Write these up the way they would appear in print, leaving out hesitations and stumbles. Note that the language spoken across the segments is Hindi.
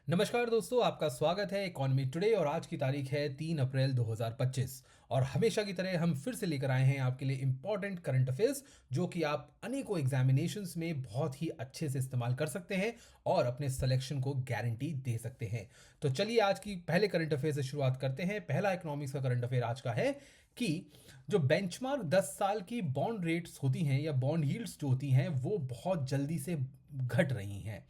नमस्कार दोस्तों, आपका स्वागत है इकोनॉमी टुडे और आज की तारीख है 3 अप्रैल 2025 और हमेशा की तरह हम फिर से लेकर आए हैं आपके लिए इंपॉर्टेंट करंट अफेयर्स जो कि आप अनेकों एग्जामिनेशंस में बहुत ही अच्छे से इस्तेमाल कर सकते हैं और अपने सिलेक्शन को गारंटी दे सकते हैं। तो चलिए आज की पहले करंट अफेयर से शुरुआत करते हैं। पहला इकोनॉमिक्स का करंट अफेयर आज का है कि जो बेंचमार्क 10 साल की बॉन्ड रेट्स होती हैं या बॉन्ड यील्ड्स जो होती हैं वो बहुत जल्दी से घट रही हैं।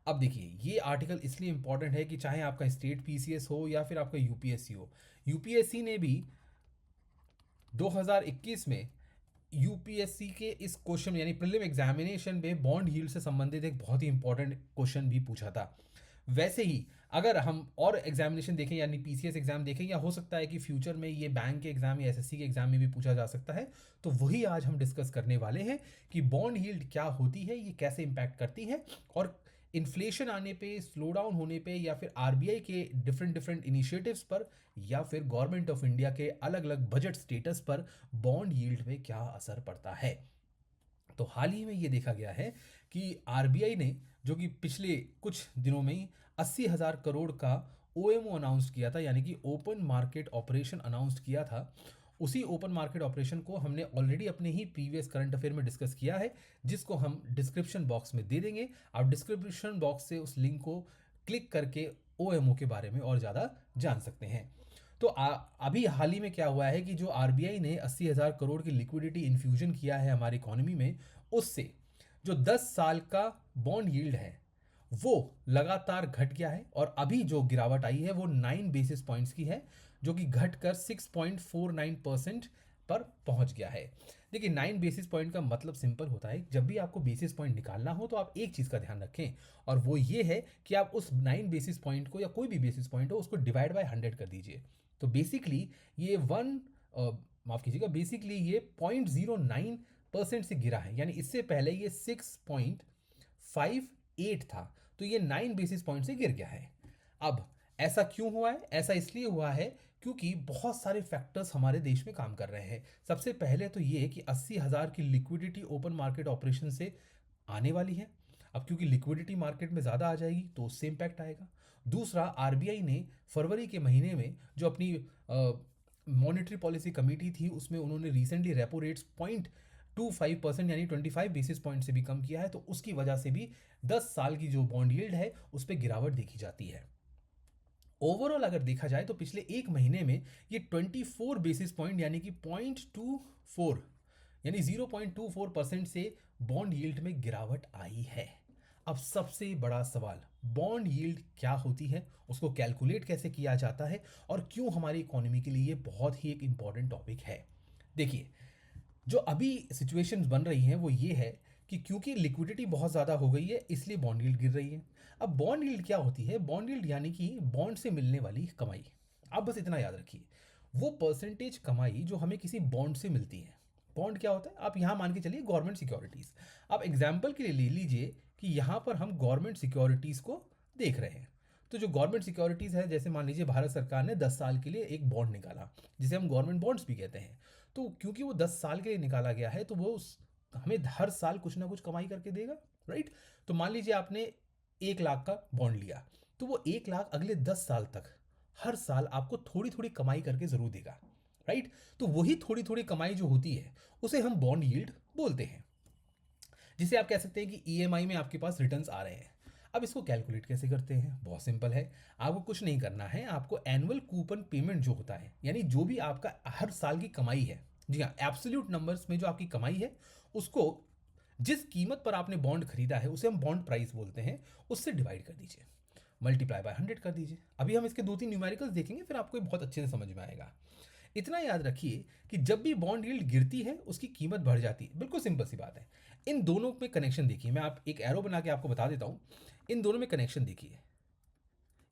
अब देखिए ये आर्टिकल इसलिए इंपॉर्टेंट है कि चाहे आपका स्टेट पीसीएस हो या फिर आपका यूपीएससी हो, यूपीएससी ने भी 2021 में यूपीएससी के इस क्वेश्चन यानी प्रीलिम एग्जामिनेशन में बॉन्ड यील्ड से संबंधित एक बहुत ही इंपॉर्टेंट क्वेश्चन भी पूछा था। वैसे ही अगर हम और एग्जामिनेशन देखें यानी पीसीएस एग्जाम देखें या हो सकता है कि फ्यूचर में ये बैंक के एग्जाम या एसएससी के एग्जाम में भी पूछा जा सकता है, तो वही आज हम डिस्कस करने वाले हैं कि बॉन्ड यील्ड क्या होती है, ये कैसे इंपैक्ट करती है और इन्फ्लेशन आने पे, स्लो डाउन होने पे या फिर आरबीआई के डिफरेंट डिफरेंट इनिशिएटिव्स पर या फिर गवर्नमेंट ऑफ इंडिया के अलग अलग बजट स्टेटस पर बॉन्ड यील्ड पे क्या असर पड़ता है। तो हाल ही में ये देखा गया है कि आरबीआई ने जो कि पिछले कुछ दिनों में ही 80,000 करोड़ का ओएमओ अनाउंस किया था यानी कि ओपन मार्केट ऑपरेशन अनाउंस किया था। उसी ओपन मार्केट ऑपरेशन को हमने ऑलरेडी अपने ही प्रीवियस करंट अफेयर में डिस्कस किया है, जिसको हम डिस्क्रिप्शन बॉक्स में दे देंगे। आप डिस्क्रिप्शन बॉक्स से उस लिंक को क्लिक करके ओएमओ के बारे में और ज़्यादा जान सकते हैं। तो अभी हाल ही में क्या हुआ है कि जो आरबीआई ने 80,000 करोड़ की लिक्विडिटी इन्फ्यूजन किया है हमारी इकोनॉमी में, उससे जो 10 साल का बॉन्ड यील्ड है वो लगातार घट गया है और अभी जो गिरावट आई है वो 9 बेसिस पॉइंट्स की है, जो कि घटकर 6.49% पर पहुंच गया है। देखिए 9 बेसिस पॉइंट का मतलब सिंपल होता है, जब भी आपको बेसिस पॉइंट निकालना हो तो आप एक चीज़ का ध्यान रखें और वो ये है कि आप उस 9 बेसिस पॉइंट को या कोई भी बेसिस पॉइंट हो उसको डिवाइड बाय 100 कर दीजिए। तो बेसिकली ये माफ कीजिएगा, बेसिकली ये 0.09% से गिरा है, यानी इससे पहले ये 6.58 था, तो ये 9 बेसिस पॉइंट से गिर गया है। अब ऐसा क्यों हुआ है? ऐसा इसलिए हुआ है क्योंकि बहुत सारे फैक्टर्स हमारे देश में काम कर रहे हैं। सबसे पहले तो ये कि 80,000 की लिक्विडिटी ओपन मार्केट ऑपरेशन से आने वाली है। अब क्योंकि लिक्विडिटी मार्केट में ज़्यादा आ जाएगी तो उससे इम्पैक्ट आएगा। दूसरा, आरबीआई ने फरवरी के महीने में जो अपनी मॉनेटरी पॉलिसी कमेटी थी उसमें उन्होंने रिसेंटली रेपो रेट्स 0.25% यानी 25 बेसिस पॉइंट से भी कम किया है, तो उसकी वजह से भी 10 साल की जो बॉन्ड यील्ड है उस पर गिरावट देखी जाती है। ओवरऑल अगर देखा जाए तो पिछले एक महीने में ये 24 बेसिस पॉइंट यानी कि 0.24 यानी 0.24% से बॉन्ड यील्ड में गिरावट आई है। अब सबसे बड़ा सवाल, बॉन्ड यील्ड क्या होती है, उसको कैलकुलेट कैसे किया जाता है और क्यों हमारी इकोनॉमी के लिए ये बहुत ही एक इंपॉर्टेंट टॉपिक है। देखिए, जो अभी सिचुएशंस बन रही हैं वो ये है कि क्योंकि लिक्विडिटी बहुत ज़्यादा हो गई है इसलिए बॉन्ड यील्ड गिर रही है। अब बॉन्ड यील्ड क्या होती है? बॉन्ड यील्ड यानी कि बॉन्ड से मिलने वाली कमाई। आप बस इतना याद रखिए, वो परसेंटेज कमाई जो हमें किसी बॉन्ड से मिलती है। बॉन्ड क्या होता है? आप यहाँ मान के चलिए गवर्नमेंट सिक्योरिटीज़। आप एग्जाम्पल के लिए ले लीजिए कि यहाँ पर हम गवर्नमेंट सिक्योरिटीज़ को देख रहे हैं। तो जो गवर्नमेंट सिक्योरिटीज़ है, जैसे मान लीजिए भारत सरकार ने 10 साल के लिए एक बॉन्ड निकाला जिसे हम गवर्नमेंट बॉन्ड्स भी कहते हैं। तो क्योंकि वो 10 साल के लिए निकाला गया है तो वो हमें हर साल कुछ ना कुछ कमाई करके देगा, राइट? तो मान लीजिए आपने 1 लाख का बॉन्ड लिया, तो वो 1 लाख अगले 10 साल तक हर साल आपको थोड़ी थोड़ी कमाई करके जरूर देगा, राइट? तो वही थोड़ी थोड़ी कमाई जो होती है उसे हम बॉन्ड यील्ड बोलते हैं, जिसे आप कह सकते हैं कि ईएमआई में आपके पास रिटर्न्स आ रहे हैं। अब इसको कैलकुलेट कैसे करते हैं? बहुत सिंपल है। आपको कुछ नहीं करना है, आपको एनुअल कूपन पेमेंट जो होता है यानी जो भी आपका हर साल की कमाई है, जी हाँ, एब्सोल्यूट नंबर्स में जो आपकी कमाई है उसको जिस कीमत पर आपने बॉन्ड खरीदा है उसे हम बॉन्ड प्राइस बोलते हैं, उससे डिवाइड कर दीजिए, मल्टीप्लाई बाय 100 कर दीजिए। अभी हम इसके 2-3 न्यूमेरिकल्स देखेंगे, फिर आपको ये बहुत अच्छे से समझ में आएगा। इतना याद रखिए कि जब भी बॉन्ड यील्ड गिरती है उसकी कीमत बढ़ जाती है। बिल्कुल सिंपल सी बात है। इन दोनों में कनेक्शन देखिए, मैं आप एक एरो बना के आपको बता देता हूँ। इन दोनों में कनेक्शन देखिए,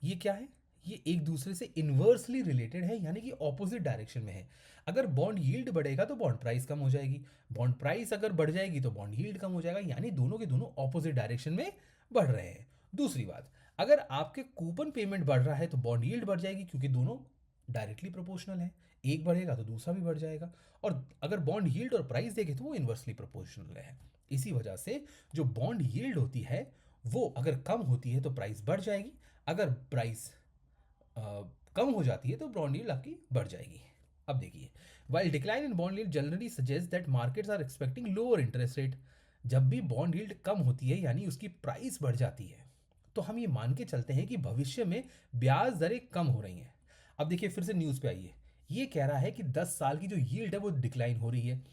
ये क्या है? ये एक दूसरे से इन्वर्सली रिलेटेड है यानी कि ऑपोजिट डायरेक्शन में है। अगर बॉन्ड यील्ड बढ़ेगा तो बॉन्ड प्राइस कम हो जाएगी, बॉन्ड प्राइस अगर बढ़ जाएगी तो बॉन्ड यील्ड कम हो जाएगा, यानी दोनों के दोनों ऑपोजिट डायरेक्शन में बढ़ रहे हैं। दूसरी बात, अगर आपके कूपन पेमेंट बढ़ रहा है तो बॉन्ड यील्ड बढ़ जाएगी क्योंकि दोनों डायरेक्टली प्रोपोर्शनल है। एक बढ़ेगा तो दूसरा भी बढ़ जाएगा, और अगर बॉन्ड यील्ड और प्राइस देखें तो वो इन्वर्सली प्रोपोर्शनल है। इसी वजह से जो बॉन्ड यील्ड होती है वो अगर कम होती है तो प्राइस बढ़ जाएगी, अगर प्राइस कम हो जाती है तो बॉन्ड यील्ड आपकी बढ़ जाएगी। अब देखिए, while decline in bond yield generally suggest that markets are expecting lower interest rate. जब भी बॉन्ड यील्ड कम होती है यानी उसकी प्राइस बढ़ जाती है, तो हम ये मान के चलते हैं कि भविष्य में ब्याज दरें कम हो रही हैं। अब देखिए, फिर से न्यूज़ पे आइए, ये कह रहा है कि 10 साल की जो यील्ड है वो डिक्लाइन हो रही है।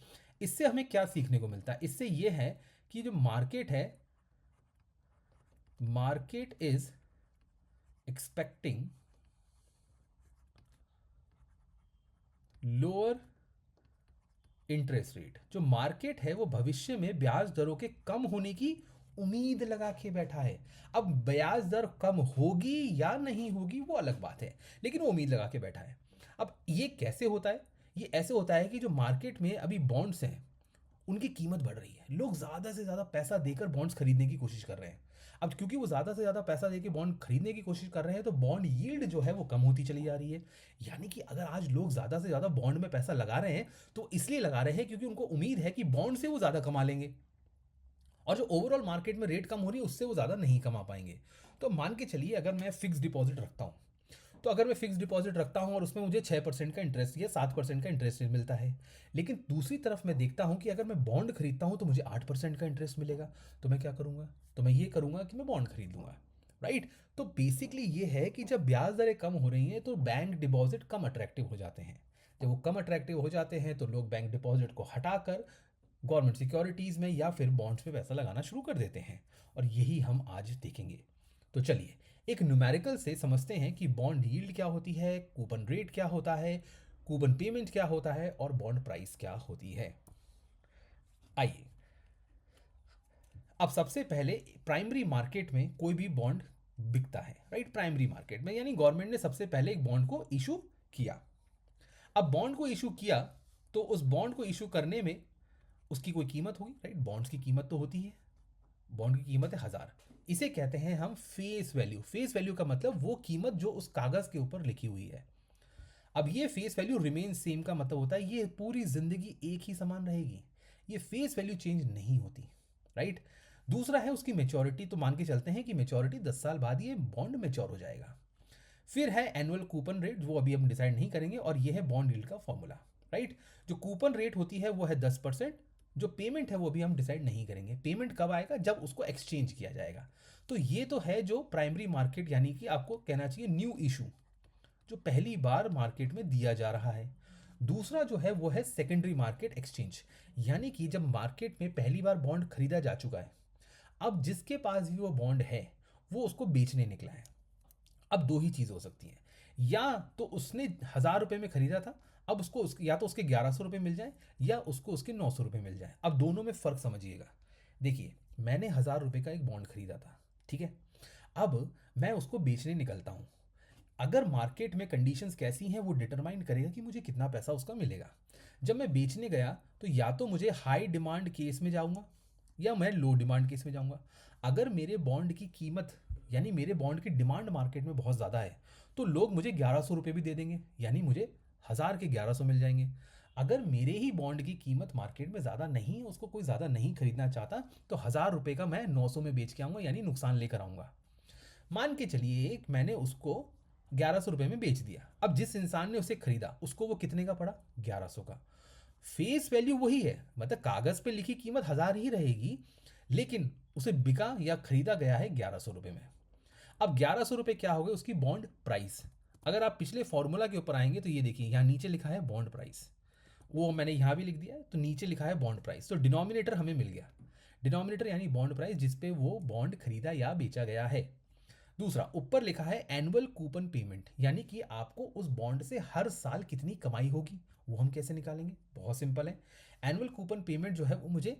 इससे हमें क्या सीखने को मिलता है? इससे ये है कि जो मार्केट है, market is expecting lower interest rate. जो मार्केट है वो भविष्य में ब्याज दरों के कम होने की उम्मीद लगा के बैठा है। अब ब्याज दर कम होगी या नहीं होगी वो अलग बात है, लेकिन वो उम्मीद लगा के बैठा है। अब ये कैसे होता है? ये ऐसे होता है कि जो मार्केट में अभी बॉन्ड्स हैं उनकी कीमत बढ़ रही है, लोग ज़्यादा से ज़्यादा पैसा देकर बॉन्ड्स खरीदने की कोशिश कर रहे हैं। अब क्योंकि वो ज़्यादा से ज़्यादा पैसा देकर बॉन्ड खरीदने की कोशिश कर रहे हैं तो बॉन्ड यील्ड जो है वो कम होती चली जा रही है। यानी कि अगर आज लोग ज़्यादा से ज़्यादा बॉन्ड में पैसा लगा रहे हैं तो इसलिए लगा रहे हैं क्योंकि उनको उम्मीद है कि बॉन्ड से वो ज़्यादा कमा लेंगे, और जो ओवरऑल मार्केट में रेट कम हो रही है उससे वो ज़्यादा नहीं कमा पाएंगे। तो मान के चलिए, अगर मैं फिक्स डिपॉजिट रखता हूँ, तो अगर मैं फिक्स डिपॉजिट रखता हूँ और उसमें मुझे 6% का इंटरेस्ट या 7% का इंटरेस्ट मिलता है, लेकिन दूसरी तरफ मैं देखता हूँ कि अगर मैं बॉन्ड खरीदता हूँ तो मुझे 8% का इंटरेस्ट मिलेगा, तो मैं क्या करूँगा? तो मैं ये करूँगा कि मैं बॉन्ड खरीद लूँगा, राइट। तो बेसिकली ये है कि जब ब्याज दरें कम हो रही हैं तो बैंक डिपॉजिट कम अट्रैक्टिव हो जाते हैं। जब वो कम अट्रैक्टिव हो जाते हैं तो लोग बैंक डिपॉजिट को हटाकर गवर्नमेंट सिक्योरिटीज़ में या फिर बॉन्ड्स में पैसा लगाना शुरू कर देते हैं, और यही हम आज देखेंगे। तो चलिए एक न्यूमेरिकल से समझते हैं कि बॉन्ड यील्ड क्या होती है, कूपन रेट क्या होता है, कूपन पेमेंट क्या होता है और बॉन्ड प्राइस क्या होती है। आइए, अब सबसे पहले प्राइमरी मार्केट में कोई भी बॉन्ड बिकता है, राइट। प्राइमरी मार्केट में यानी गवर्नमेंट ने सबसे पहले एक बॉन्ड को इशू किया। अब बॉन्ड को इशू किया तो उस बॉन्ड को इशू करने में उसकी कोई कीमत हुई, राइट। बॉन्ड्स की कीमत तो होती है, बॉन्ड की कीमत है 1000। इसे कहते हैं हम फेस वैल्यू। फेस वैल्यू का मतलब वो कीमत जो उस कागज के ऊपर लिखी हुई है। अब ये फेस वैल्यू रिमेन सेम का मतलब होता है ये पूरी जिंदगी एक ही समान रहेगी, ये फेस वैल्यू चेंज नहीं होती, राइट। दूसरा है उसकी मेच्योरिटी। तो मान के चलते हैं कि मेच्योरिटी 10 साल बाद ये बॉन्ड मेच्योर हो जाएगा। फिर है एनुअल कूपन रेट, वो अभी हम डिसाइड नहीं करेंगे, और ये है बॉन्ड यील्ड का फॉर्मूला, राइट। जो कूपन रेट होती है वो है 10%। जो पेमेंट है वो भी हम डिसाइड नहीं करेंगे, पेमेंट कब आएगा? जब उसको एक्सचेंज किया जाएगा। तो ये तो है जो प्राइमरी मार्केट, यानी कि आपको कहना चाहिए न्यू इशू, जो पहली बार मार्केट में दिया जा रहा है। दूसरा जो है वो है सेकेंडरी मार्केट एक्सचेंज, यानी कि जब मार्केट में पहली बार बॉन्ड खरीदा जा चुका है, अब जिसके पास भी वो बॉन्ड है वो उसको बेचने निकला है। अब दो ही चीज़ हो सकती है, या तो उसने 1000 रुपये में खरीदा था, अब या तो उसके 1100 रुपये मिल जाए या उसको उसके 900 रुपये मिल जाए। अब दोनों में फ़र्क समझिएगा। देखिए, मैंने 1000 रुपये का एक बॉन्ड खरीदा था, ठीक है। अब मैं उसको बेचने निकलता हूँ। अगर मार्केट में कंडीशंस कैसी हैं वो डिटरमाइन करेगा कि मुझे कितना पैसा उसका मिलेगा। जब मैं बेचने गया तो या तो मुझे हाई डिमांड केस में जाऊंगा या मैं लो डिमांड केस में जाऊंगा। अगर मेरे बॉन्ड की कीमत, यानी मेरे बॉन्ड की डिमांड मार्केट में बहुत ज़्यादा है, तो लोग मुझे 1100 रुपये भी दे देंगे, यानी मुझे 1000 के 1100 मिल जाएंगे। अगर मेरे ही बॉन्ड की कीमत मार्केट में ज़्यादा नहीं है, उसको कोई ज़्यादा नहीं खरीदना चाहता, तो 1000 रुपये का मैं 900 में बेच के आऊँगा, यानी नुकसान लेकर आऊँगा। मान के चलिए मैंने उसको 1100 रुपये में बेच दिया। अब जिस इंसान ने उसे खरीदा उसको वो कितने का पड़ा? 1100 का। फेस वैल्यू वही है, मतलब कागज पे लिखी कीमत 1000 ही रहेगी, लेकिन उसे बिका या खरीदा गया है 1100 रुपये में। अब 1100 रुपये क्या हो गए? उसकी बॉन्ड प्राइस। अगर आप पिछले फॉर्मूला के ऊपर आएंगे तो ये देखिए, यहाँ नीचे लिखा है बॉन्ड प्राइस, वो मैंने यहाँ भी लिख दिया है, तो नीचे लिखा है बॉन्ड प्राइस। तो डिनोमिनेटर हमें मिल गया, डिनोमिनेटर यानी बॉन्ड प्राइस जिसपे वो बॉन्ड खरीदा या बेचा गया है। दूसरा, ऊपर लिखा है एनुअल कूपन पेमेंट, यानी कि आपको उस बॉन्ड से हर साल कितनी कमाई होगी। वो हम कैसे निकालेंगे? बहुत सिंपल है। एनुअल कूपन पेमेंट जो है वो मुझे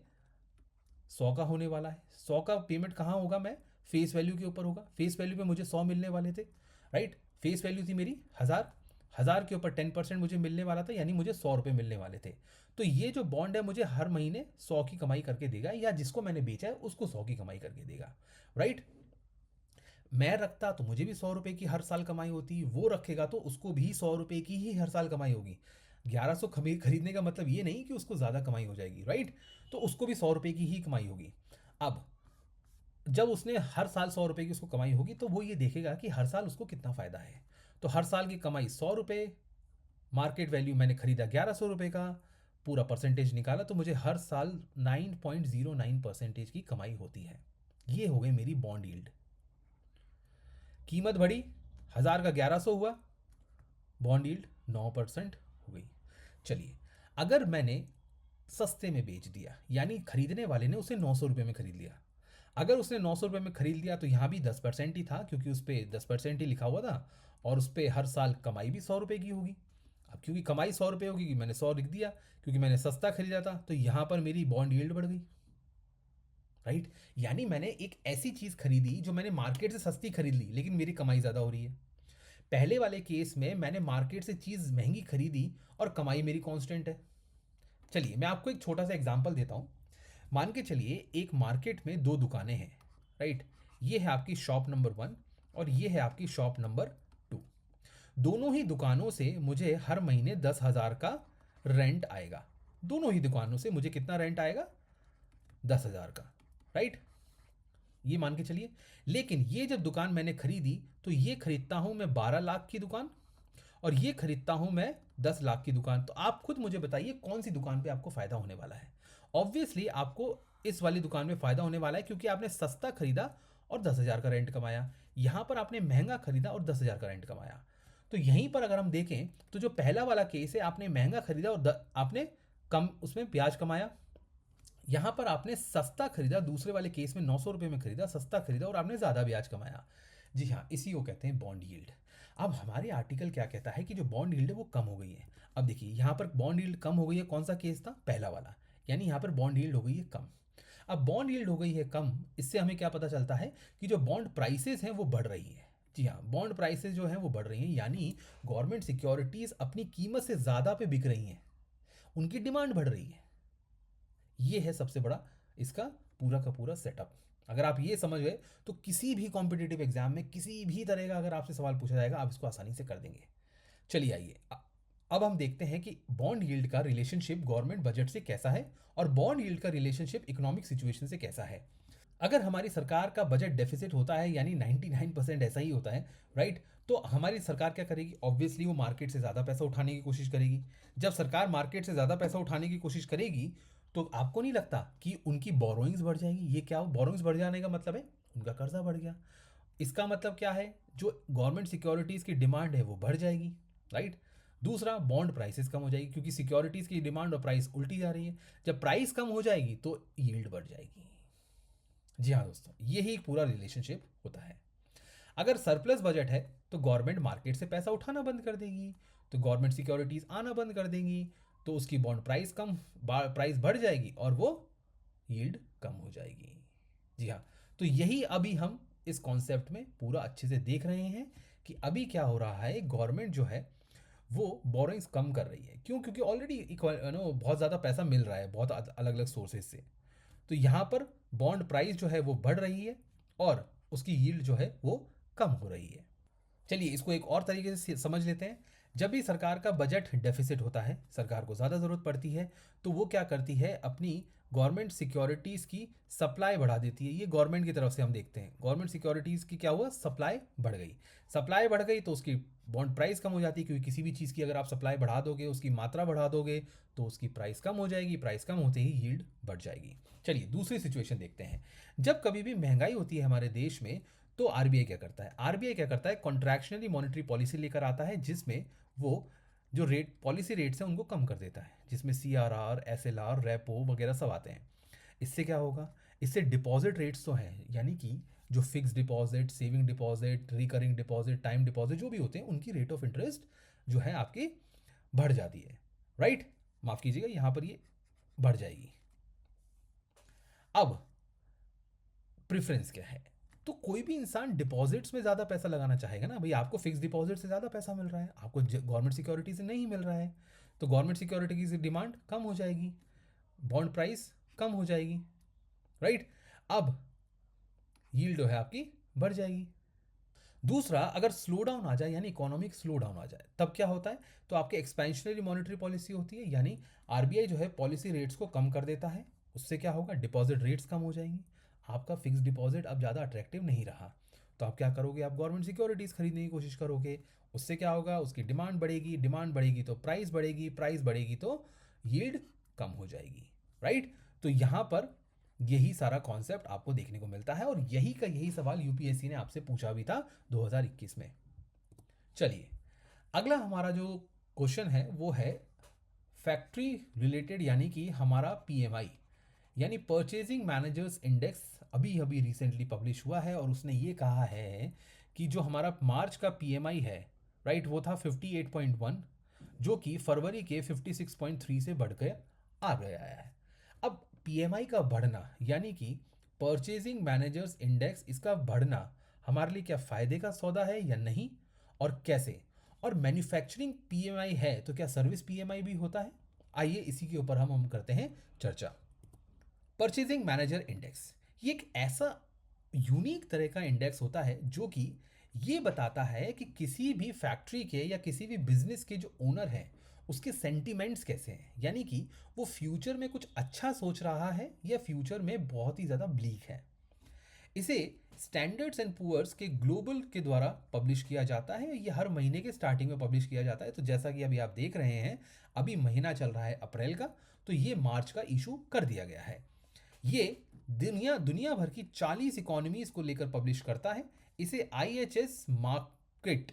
100 का होने वाला है। 100 का पेमेंट कहाँ होगा? मैं फेस वैल्यू के ऊपर होगा। फेस वैल्यू पे मुझे 100 मिलने वाले थे, राइट। फेस वैल्यू थी मेरी 1000, 1000 के ऊपर 10% मुझे मिलने वाला था, यानी मुझे 100 रुपये मिलने वाले थे। तो ये जो बॉन्ड है मुझे हर महीने 100 की कमाई करके देगा, या जिसको मैंने बेचा है उसको 100 की कमाई करके देगा, राइट। मैं रखता तो मुझे भी 100 रुपये की हर साल कमाई होती, वो रखेगा तो उसको भी 100 रुपये की ही हर साल कमाई होगी। 1100 खरीदने का मतलब ये नहीं कि उसको ज़्यादा कमाई हो जाएगी, राइट। तो उसको भी 100 रुपये की ही कमाई होगी। अब जब उसने हर साल 100 रुपये की उसको कमाई होगी तो वो ये देखेगा कि हर साल उसको कितना फ़ायदा है। तो हर साल की कमाई 100 रुपये, मार्केट वैल्यू मैंने खरीदा 1100 रुपये का, पूरा परसेंटेज निकाला तो मुझे हर साल 9.09% की कमाई होती है। ये हो गई मेरी बॉन्ड यील्ड। कीमत बढ़ी, 1000 का 1100 हुआ, बॉन्ड यील्ड 9% हो गई। चलिए, अगर मैंने सस्ते में बेच दिया, यानी खरीदने वाले ने उसे 900 रुपये में खरीद लिया। अगर उसने 900 रुपये में खरीद लिया तो यहाँ भी 10% ही था, क्योंकि उस पर 10% ही लिखा हुआ था, और उस पर हर साल कमाई भी 100 रुपये की होगी। अब क्योंकि कमाई 100 रुपये होगी, कि मैंने 100 लिख दिया, क्योंकि मैंने सस्ता खरीदा था, तो यहाँ पर मेरी बॉन्ड यील्ड बढ़ गई। राइट, यानी मैंने एक ऐसी चीज़ खरीदी जो मैंने मार्केट से सस्ती खरीद ली, लेकिन मेरी कमाई ज़्यादा हो रही है। पहले वाले केस में मैंने मार्केट से चीज़ महंगी खरीदी और कमाई मेरी कांस्टेंट है। चलिए, मैं आपको एक छोटा सा एग्जांपल देता हूँ। मान के चलिए, एक मार्केट में दो दुकानें हैं। राइट, ये है आपकी शॉप नंबर 1 और ये है आपकी शॉप नंबर 2। दोनों ही दुकानों से मुझे हर महीने 10,000 का रेंट आएगा। दोनों ही दुकानों से मुझे कितना रेंट आएगा? 10,000 का। राइट, ये मान के चलिए। लेकिन ये जब दुकान मैंने खरीदी, तो ये खरीदता हूं मैं 12 लाख की दुकान, और ये खरीदता हूं मैं 10 लाख की दुकान। तो आप खुद मुझे बताइए कौन सी दुकान पे आपको फायदा होने वाला है। ऑब्वियसली आपको इस वाली दुकान में फायदा होने वाला है, क्योंकि आपने सस्ता खरीदा और 10,000 का रेंट कमाया। यहां पर आपने महंगा खरीदा और 10,000 का रेंट कमाया। तो यहीं पर अगर हम देखें तो जो पहला वाला केस है, आपने महंगा खरीदा और आपने कम उसमें ब्याज कमाया। यहां पर आपने सस्ता खरीदा, दूसरे वाले केस में 900 रुपये में खरीदा, सस्ता खरीदा और आपने ज़्यादा ब्याज कमाया। जी हाँ, इसी को कहते हैं बॉन्ड यील्ड। अब हमारे आर्टिकल क्या कहता है कि जो बॉन्ड यील्ड है वो कम हो गई है। अब देखिए, यहाँ पर बॉन्ड यील्ड कम हो गई है, कौन सा केस था? पहला वाला। यानी यहाँ पर बॉन्ड यील्ड हो गई है कम। अब बॉन्ड यील्ड हो गई है कम, इससे हमें क्या पता चलता है कि जो बॉन्ड प्राइसेस हैं वो बढ़ रही है। जी हाँ, बॉन्ड प्राइसेस जो हैं वो बढ़ रही हैं, यानी गवर्नमेंट सिक्योरिटीज़ अपनी कीमत से ज़्यादा पे बिक रही हैं, उनकी डिमांड बढ़ रही है। ये है सबसे बड़ा इसका पूरा का पूरा सेटअप। अगर आप ये समझ गए तो किसी भी कॉम्पिटिटिव एग्जाम में किसी भी तरह का अगर आपसे सवाल पूछा जाएगा, आप इसको आसानी से कर देंगे। चलिए आइए, अब हम देखते हैं कि बॉन्ड यील्ड का रिलेशनशिप गवर्नमेंट बजट से कैसा है और बॉन्ड यील्ड का रिलेशनशिप इकोनॉमिक सिचुएशन से कैसा है। अगर हमारी सरकार का बजट डेफिसिट होता है, यानी 99% ऐसा ही होता है, राइट, तो हमारी सरकार क्या करेगी? ऑब्वियसली वो मार्केट से ज़्यादा पैसा उठाने की कोशिश करेगी। जब सरकार मार्केट से ज़्यादा पैसा उठाने की कोशिश करेगी, तो आपको नहीं लगता कि उनकी बोरोइंग्स बढ़ जाएगी? ये क्या, बोरोइंग्स बढ़ जाने का मतलब है उनका कर्जा बढ़ गया। इसका मतलब क्या है? जो गवर्नमेंट सिक्योरिटीज़ की डिमांड है वो बढ़ जाएगी। राइट, दूसरा, बॉन्ड प्राइसेस कम हो जाएगी, क्योंकि सिक्योरिटीज़ की डिमांड और प्राइस उल्टी जा रही है। जब प्राइस कम हो जाएगी तो यील्ड बढ़ जाएगी। जी हाँ दोस्तों, यही एक पूरा रिलेशनशिप होता है। अगर सरप्लस बजट है तो गवर्नमेंट मार्केट से पैसा उठाना बंद कर देगी, तो गवर्नमेंट सिक्योरिटीज आना बंद कर देंगी, तो उसकी बॉन्ड प्राइस प्राइस बढ़ जाएगी और वो यील्ड कम हो जाएगी। जी हाँ, तो यही अभी हम इस कॉन्सेप्ट में पूरा अच्छे से देख रहे हैं कि अभी क्या हो रहा है। गवर्नमेंट जो है वो बोरोइंग्स कम कर रही है। क्यों? क्योंकि ऑलरेडी बहुत ज़्यादा पैसा मिल रहा है बहुत अलग अलग सोर्सेज से। तो यहाँ पर बॉन्ड प्राइस जो है वो बढ़ रही है और उसकी यील्ड जो है वो कम हो रही है। चलिए, इसको एक और तरीके से समझ लेते हैं। जब भी सरकार का बजट डेफिसिट होता है, सरकार को ज़्यादा ज़रूरत पड़ती है, तो वो क्या करती है? अपनी गवर्नमेंट सिक्योरिटीज़ की सप्लाई बढ़ा देती है। ये गवर्नमेंट की तरफ से हम देखते हैं, गवर्नमेंट सिक्योरिटीज़ की क्या हुआ? सप्लाई बढ़ गई। सप्लाई बढ़ गई तो उसकी बॉन्ड प्राइस कम हो जाती है, क्योंकि किसी भी चीज़ की अगर आप सप्लाई बढ़ा दोगे, उसकी मात्रा बढ़ा दोगे, तो उसकी प्राइस कम हो जाएगी। प्राइस कम होते ही यील्ड बढ़ जाएगी। चलिए, दूसरी सिचुएशन देखते हैं। जब कभी भी महंगाई होती है हमारे देश में, तो आरबीआई क्या करता है? आरबीआई क्या करता है? कॉन्ट्रैक्शनली मॉनेटरी पॉलिसी लेकर आता है, जिसमें वो जो रेट पॉलिसी रेट्स हैं उनको कम कर देता है, जिसमें सीआरआर, एसएलआर, रेपो वगैरह सब आते हैं। इससे क्या होगा? इससे डिपॉजिट रेट्स तो हैं, यानी कि जो fix deposit, saving deposit, recurring deposit, time deposit जो भी होते हैं, उनकी रेट ऑफ इंटरेस्ट जो है आपकी बढ़ जाती है। राइट, माफ़ कीजिएगा, यहाँ पर ये बढ़ जाएगी। अब प्रेफरेंस क्या है? तो कोई भी इंसान डिपॉजिट्स में ज़्यादा पैसा लगाना चाहेगा ना भाई। आपको फिक्स डिपॉजिट से ज़्यादा पैसा मिल रहा है, आपको गवर्नमेंट सिक्योरिटी से नहीं मिल रहा है, तो गवर्नमेंट सिक्योरिटी की डिमांड कम हो जाएगी, बॉन्ड प्राइस कम हो जाएगी। राइट, अब यील्ड जो है आपकी बढ़ जाएगी। दूसरा, अगर स्लो डाउन आ जाए, यानी इकोनॉमिक स्लो डाउन आ जाए, तब क्या होता है? तो आपकी एक्सपेंशनरी मॉनेटरी पॉलिसी होती है, यानी आरबीआई जो है पॉलिसी रेट्स को कम कर देता है। उससे क्या होगा? डिपॉजिट रेट्स कम हो जाएंगी। आपका फिक्स डिपॉजिट अब ज़्यादा अट्रैक्टिव नहीं रहा, तो आप क्या करोगे, आप गवर्नमेंट सिक्योरिटीज़ खरीदने की कोशिश करोगे। उससे क्या होगा, उसकी डिमांड बढ़ेगी तो प्राइस बढ़ेगी, प्राइस बढ़ेगी तो यील्ड कम हो जाएगी, राइट। तो यहाँ पर यही सारा कॉन्सेप्ट आपको देखने को मिलता है और यही सवाल यूपीएससी ने आपसे पूछा भी था 2021 में। चलिए, अगला हमारा जो क्वेश्चन है वो है फैक्ट्री रिलेटेड, यानी कि हमारा पीएमआई यानी परचेजिंग मैनेजर्स इंडेक्स अभी अभी रिसेंटली पब्लिश हुआ है और उसने ये कहा है कि जो हमारा मार्च का पीएमआई है, राइट, वो था 58.1, जो कि फरवरी के 56.3 से बढ़ के आ गया है। अब पीएमआई का बढ़ना यानी कि परचेजिंग मैनेजर्स इंडेक्स, इसका बढ़ना हमारे लिए क्या फ़ायदे का सौदा है या नहीं, और कैसे, और मैन्युफैक्चरिंग पीएमआई है तो क्या सर्विस पीएमआई भी होता है। आइए इसी के ऊपर हम करते हैं चर्चा। परचेजिंग मैनेजर इंडेक्स ये एक ऐसा यूनिक तरह का इंडेक्स होता है जो कि ये बताता है कि किसी भी फैक्ट्री के या किसी भी बिजनेस के जो ओनर हैं उसके सेंटिमेंट्स कैसे हैं, यानी कि वो फ्यूचर में कुछ अच्छा सोच रहा है या फ्यूचर में बहुत ही ज़्यादा ब्लीक है। इसे स्टैंडर्ड्स एंड पुअर्स के ग्लोबल के द्वारा पब्लिश किया जाता है। ये हर महीने के स्टार्टिंग में पब्लिश किया जाता है। तो जैसा कि अभी आप देख रहे हैं, अभी महीना चल रहा है अप्रैल का, तो ये मार्च का इशू कर दिया गया है। ये दुनिया भर की 40 इकोनॉमीज को लेकर पब्लिश करता है। इसे IHS मार्केट,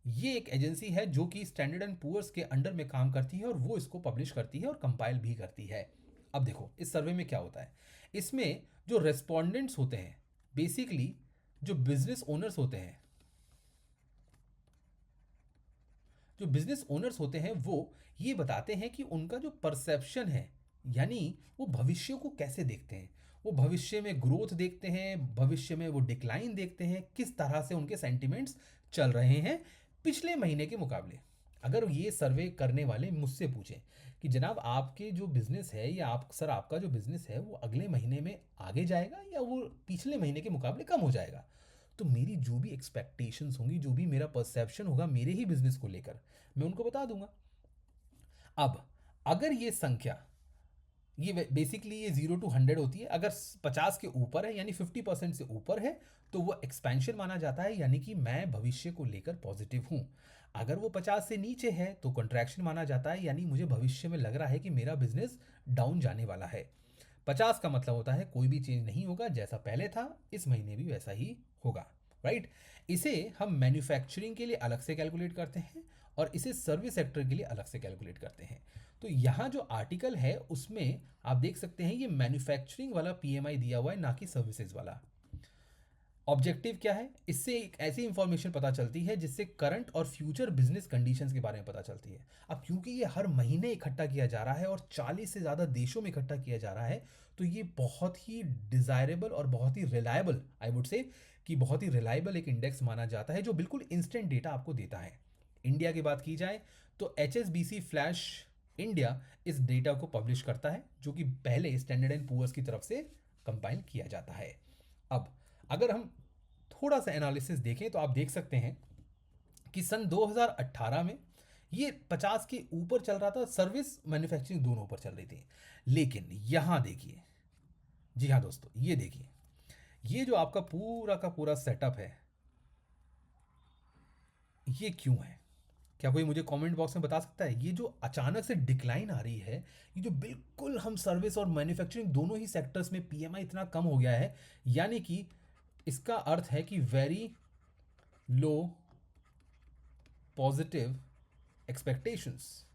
ये एक एजेंसी है जो कि स्टैंडर्ड एंड पुअर्स के अंडर में काम करती है और वो इसको पब्लिश करती है और कंपाइल भी करती है। अब देखो इस सर्वे में क्या होता है, इसमें जो रेस्पोंडेंट्स होते हैं, बेसिकली जो बिजनेस ओनर्स होते हैं, वो ये बताते हैं कि उनका जो परसेप्शन है, यानी वो भविष्य को कैसे देखते हैं, वो भविष्य में ग्रोथ देखते हैं, भविष्य में वो डिक्लाइन देखते हैं, किस तरह से उनके सेंटिमेंट्स चल रहे हैं पिछले महीने के मुकाबले। अगर ये सर्वे करने वाले मुझसे पूछें कि जनाब आपके जो बिजनेस है या आपका जो बिजनेस है वो अगले महीने में आगे जाएगा या वो पिछले महीने के मुकाबले कम हो जाएगा, तो मेरी जो भी एक्सपेक्टेशंस होंगी, जो भी मेरा परसेप्शन होगा मेरे ही बिजनेस को लेकर, मैं उनको बता दूंगा। अब अगर ये संख्या, ये बेसिकली ये 0 to 100 होती है, अगर 50 के ऊपर है यानी 50% से ऊपर है तो वो एक्सपेंशन माना जाता है, यानी कि मैं भविष्य को लेकर पॉजिटिव हूँ। अगर वो 50 से नीचे है तो कंट्रैक्शन माना जाता है, यानी मुझे भविष्य में लग रहा है कि मेरा बिजनेस डाउन जाने वाला है। 50 का मतलब होता है कोई भी चेंज नहीं होगा, जैसा पहले था इस महीने भी वैसा ही होगा, राइट। इसे हम मैन्युफैक्चरिंग के लिए अलग से कैलकुलेट करते हैं और इसे सर्विस सेक्टर के लिए अलग से कैलकुलेट करते हैं। तो यहाँ जो आर्टिकल है उसमें आप देख सकते हैं ये मैन्युफैक्चरिंग वाला पीएमआई दिया हुआ है, ना कि सर्विसेज वाला। ऑब्जेक्टिव क्या है, इससे एक ऐसी इंफॉर्मेशन पता चलती है जिससे करंट और फ्यूचर बिजनेस कंडीशंस के बारे में पता चलती है। अब क्योंकि ये हर महीने इकट्ठा किया जा रहा है और 40 से ज़्यादा देशों में इकट्ठा किया जा रहा है, तो ये बहुत ही डिज़ायरेबल और बहुत ही रिलायबल, आई वुड से कि बहुत ही रिलायबल एक इंडेक्स माना जाता है जो बिल्कुल इंस्टेंट डेटा आपको देता है। इंडिया की बात की जाए तो HSBC फ्लैश इंडिया इस डेटा को पब्लिश करता है, जो कि पहले स्टैंडर्ड एंड पुअर्स की तरफ से कंपाइल किया जाता है। अब अगर हम थोड़ा सा एनालिसिस देखें तो आप देख सकते हैं कि सन 2018 में ये 50 के ऊपर चल रहा था, सर्विस मैन्युफैक्चरिंग दोनों ऊपर चल रही थी। लेकिन यहां देखिए, जी हाँ दोस्तों, ये देखिए, ये जो आपका पूरा का पूरा सेटअप है ये क्यों है, क्या कोई मुझे कमेंट बॉक्स में बता सकता है। ये जो अचानक से डिक्लाइन आ रही है, ये जो बिल्कुल हम सर्विस और मैन्युफैक्चरिंग दोनों ही सेक्टर्स में पीएमआई इतना कम हो गया है, यानी कि इसका अर्थ है कि वेरी लो पॉजिटिव एक्सपेक्टेशंस,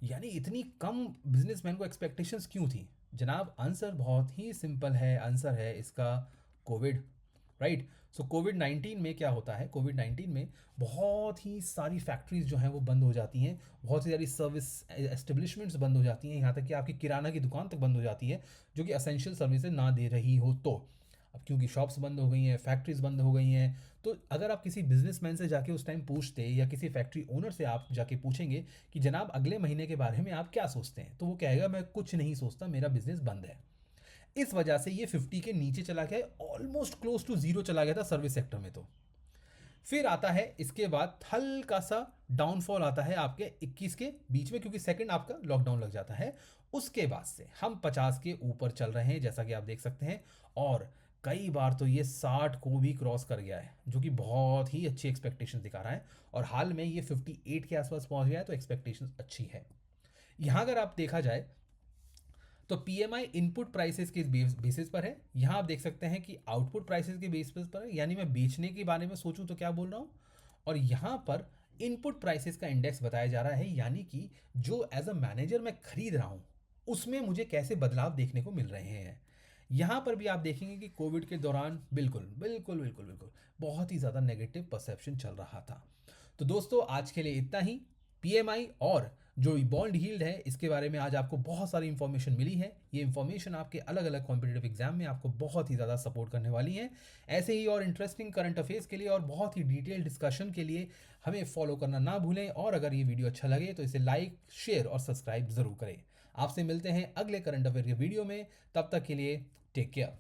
यानी इतनी कम बिजनेसमैन को एक्सपेक्टेशंस क्यों थी। जनाब आंसर बहुत ही सिंपल है, आंसर है इसका कोविड, राइट। सो कोविड-19 में क्या होता है, कोविड-19 में बहुत ही सारी फैक्ट्रीज जो हैं वो बंद हो जाती हैं, बहुत सी सारी सर्विस एस्टेब्लिशमेंट्स बंद हो जाती हैं, यहाँ तक कि आपकी किराना की दुकान तक बंद हो जाती है जो कि असेंशियल सर्विसेज ना दे रही हो। तो अब क्योंकि शॉप्स बंद हो गई हैं, फैक्ट्रीज बंद हो गई हैं, तो अगर आप किसी बिजनेसमैन से जाके उस टाइम पूछते या किसी फैक्ट्री ओनर से आप जाके पूछेंगे कि जनाब अगले महीने के बारे में आप क्या सोचते हैं, तो वो कहेगा मैं कुछ नहीं सोचता, मेरा बिजनेस बंद है। इस वजह से ये 50 के नीचे चला गया, ऑलमोस्ट क्लोज टू 0 चला गया था सर्विस सेक्टर में। तो फिर आता है इसके बाद हल्का सा डाउनफॉल आता है आपके 21 के बीच में, क्योंकि सेकंड आपका लॉकडाउन लग जाता है उसके बाद से हम 50 के ऊपर चल रहे हैं जैसा कि आप देख सकते हैं, और कई बार तो ये 60 को भी क्रॉस कर गया है, जो कि बहुत ही अच्छी एक्सपेक्टेशन दिखा रहा है। और हाल में ये 58 के आसपास पहुंच गया है, तो एक्सपेक्टेशन अच्छी है। यहाँ अगर आप देखा जाए तो पीएमआई इनपुट प्राइसेस के बेसिस पर है। यहाँ आप देख सकते हैं कि आउटपुट प्राइसेस के बेसिस पर है, यानी मैं बेचने के बारे में सोचूं तो क्या बोल रहा हूँ। और यहाँ पर इनपुट प्राइसेस का इंडेक्स बताया जा रहा है, यानी कि जो एज अ मैनेजर मैं खरीद रहा हूँ उसमें मुझे कैसे बदलाव देखने को मिल रहे हैं। यहाँ पर भी आप देखेंगे कि कोविड के दौरान बिल्कुल बिल्कुल बिल्कुल बिल्कुल बहुत ही ज़्यादा नेगेटिव परसेप्शन चल रहा था। तो दोस्तों आज के लिए इतना ही। पीएमआई और जो बॉन्ड यील्ड है इसके बारे में आज आपको बहुत सारी इंफॉर्मेशन मिली है। ये इंफॉर्मेशन आपके अलग अलग कॉम्पिटेटिव एग्जाम में आपको बहुत ही ज़्यादा सपोर्ट करने वाली है। ऐसे ही और इंटरेस्टिंग करंट अफेयर्स के लिए और बहुत ही डिटेल डिस्कशन के लिए हमें फॉलो करना ना भूलें, और अगर ये वीडियो अच्छा लगे तो इसे लाइक, शेयर और सब्सक्राइब ज़रूर करें। आपसे मिलते हैं अगले करंट अफेयर के वीडियो में, तब तक के लिए टेक केयर।